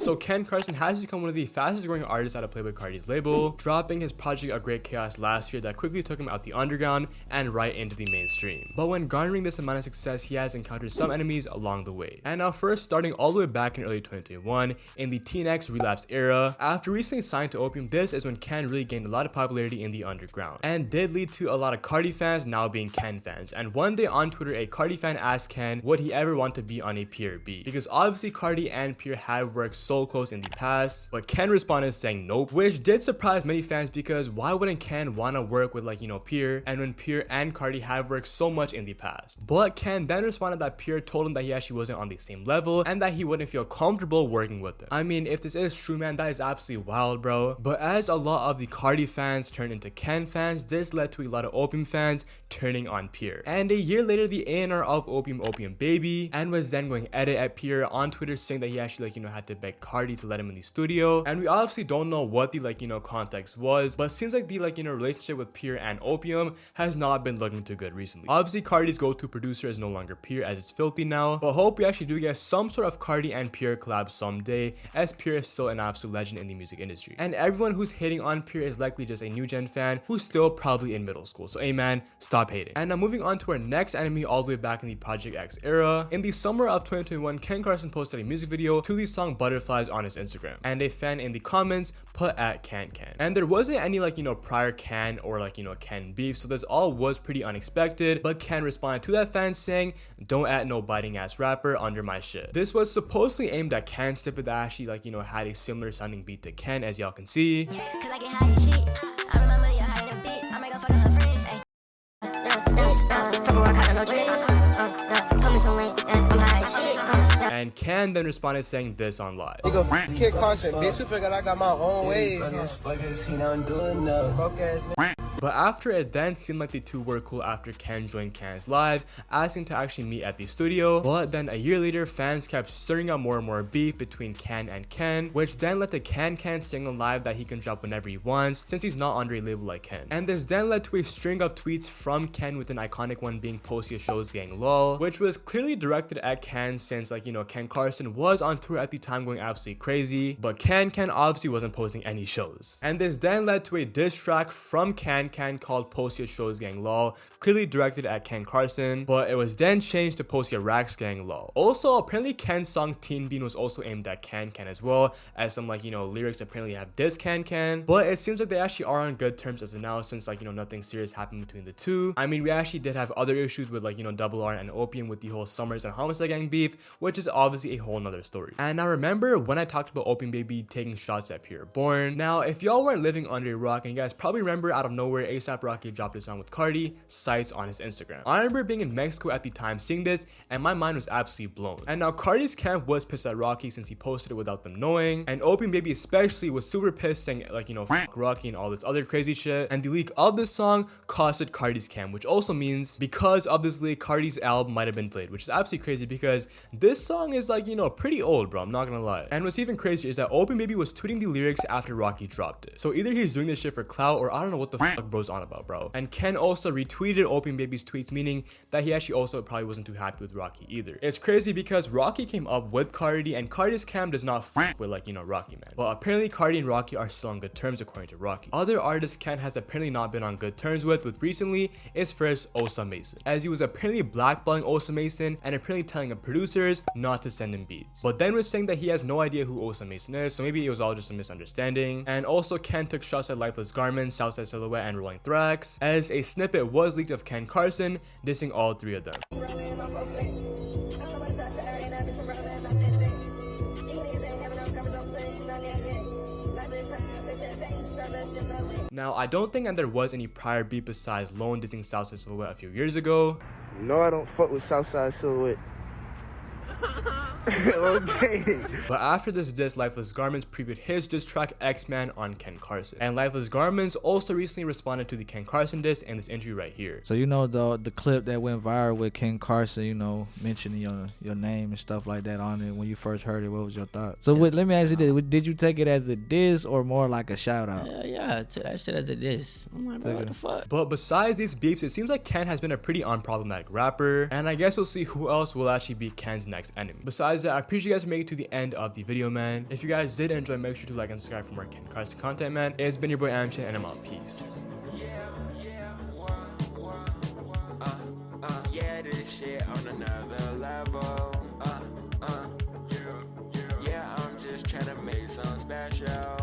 So Ken Carson has become one of the fastest growing artists out of Playboi Carti's label, dropping his project A Great Chaos last year that quickly took him out the underground and right into the mainstream. But when garnering this amount of success, he has encountered some enemies along the way. And now first, starting all the way back in early 2021, in the Teen X relapse era, after recently signed to Opium, this is when Ken really gained a lot of popularity in the underground, and did lead to a lot of Carti fans now being Ken fans. And one day on Twitter, a Carti fan asked Ken would he ever want to be on a Pierre beat, because obviously Carti and Pierre had worked so close in the past, but Ken responded saying nope, which did surprise many fans, because why wouldn't Ken want to work with Pierre, and when Pierre and Carti have worked so much in the past? But Ken then responded that Pierre told him that he actually wasn't on the same level and that he wouldn't feel comfortable working with him. I mean, if this is true, man, that is absolutely wild, bro. But as a lot of the Carti fans turned into Ken fans, this led to a lot of Opium fans turning on Pierre. And a year later, the A&R of Opium Baby, and was then going edit at Pierre on Twitter, saying that he actually had to beg Carti to let him in the studio. And we obviously don't know what the context was, but it seems like the relationship with Pierre and Opium has not been looking too good recently. Obviously Carti's go-to producer is no longer Pierre, as it's filthy now, but hope we actually do get some sort of Carti and Pierre collab someday, as Pierre is still an absolute legend in the music industry. And everyone who's hating on Pierre is likely just a new gen fan who's still probably in middle school. So hey man, stop hating. And now moving on to our next enemy all the way back in the Project X era. In the summer of 2021, Ken Carson posted a music video to the song Butterflies on his Instagram, and a fan in the comments put at Can. And there wasn't any prior Can or Ken beef, so this all was pretty unexpected, but Ken responded to that fan saying, "Don't add no biting ass rapper under my shit." This was supposedly aimed at Ken snippet that actually had a similar sounding beat to Ken, as y'all can see. And Ken then responded saying this on live. You go Kid Carson, bitch, you figured I got my own way. But after it then seemed like the two were cool after Ken joined Can's live, asking to actually meet at the studio. But then a year later, fans kept stirring up more and more beef between Can and Ken, which then led to Can sing on live that he can drop whenever he wants, since he's not under a label like Ken. And this then led to a string of tweets from Ken, with an iconic one being "Post your shows gang lol," which was clearly directed at Ken, since Ken Carson was on tour at the time going absolutely crazy, but Ken obviously wasn't posting any shows. And this then led to a diss track from Ken called "Post your shows gang lol," clearly directed at Ken Carson, but it was then changed to "Post your racks gang lol." Also, apparently Ken's song Teen Bean was also aimed at Can as well, as some lyrics apparently have diss Can, but it seems like they actually are on good terms as of now, since nothing serious happened between the two. I mean, we actually did have other issues with Double R and Opium with the whole Summers and Homicide Gang beef, which is obviously a whole nother story. And now remember when I talked about Opium Baby taking shots at Pierre Bourne? Now if y'all weren't living under a rock, and you guys probably remember, out of nowhere ASAP Rocky dropped a song with Carti, Sights, on his Instagram. I remember being in Mexico at the time seeing this, and my mind was absolutely blown. And now Carti's camp was pissed at Rocky since he posted it without them knowing, and Opium Baby especially was super pissed, saying fuck Rocky and all this other crazy shit. And the leak of this song costed Carti's camp, which also means because of this leak, Carti's album might have been delayed, which is absolutely crazy because this song is pretty old, bro, I'm not gonna lie. And what's even crazier is that Opium Baby was tweeting the lyrics after Rocky dropped it. So either he's doing this shit for clout, or I don't know what the fuck bro's on about, bro. And Ken also retweeted Opium Baby's tweets, meaning that he actually also probably wasn't too happy with Rocky either. It's crazy because Rocky came up with Carti, and Carti's camp does not fuck with Rocky, man. But apparently Carti and Rocky are still on good terms according to Rocky. Other artists Ken has apparently not been on good terms with recently is first Osa Mason, as he was apparently blackballing Osa Mason and apparently telling the producers not to send him beats, but then was saying that he has no idea who Osa Mason is, so maybe it was all just a misunderstanding. And also Ken took shots at Lifeless Garments, Southside Silhouette, and Rolling Thrax, as a snippet was leaked of Ken Carson dissing all three of them. Now, I don't think that there was any prior beef besides Lone dissing Southside Silhouette a few years ago. No, I don't fuck with Southside Silhouette. Okay. But after this diss, Lifeless Garments previewed his diss track X-Man on Ken Carson. And Lifeless Garments also recently responded to the Ken Carson diss in this interview right here. So the clip that went viral with Ken Carson, mentioning your name and stuff like that on it, when you first heard it, what was your thoughts? So let me ask you this, did you take it as a diss or more like a shout out? Yeah, that shit as a diss. I'm like, bro, what the fuck? But besides these beefs, it seems like Ken has been a pretty unproblematic rapper, and I guess we'll see who else will actually be Ken's next enemy. Besides besides that, I appreciate you guys making it to the end of the video, man. If you guys did enjoy, make sure to like and subscribe for more Ken Carson content, man. It's been your boy Amchin, and I'm out. Peace. Yeah, this shit on another level. Yeah, I'm just trying to make something special.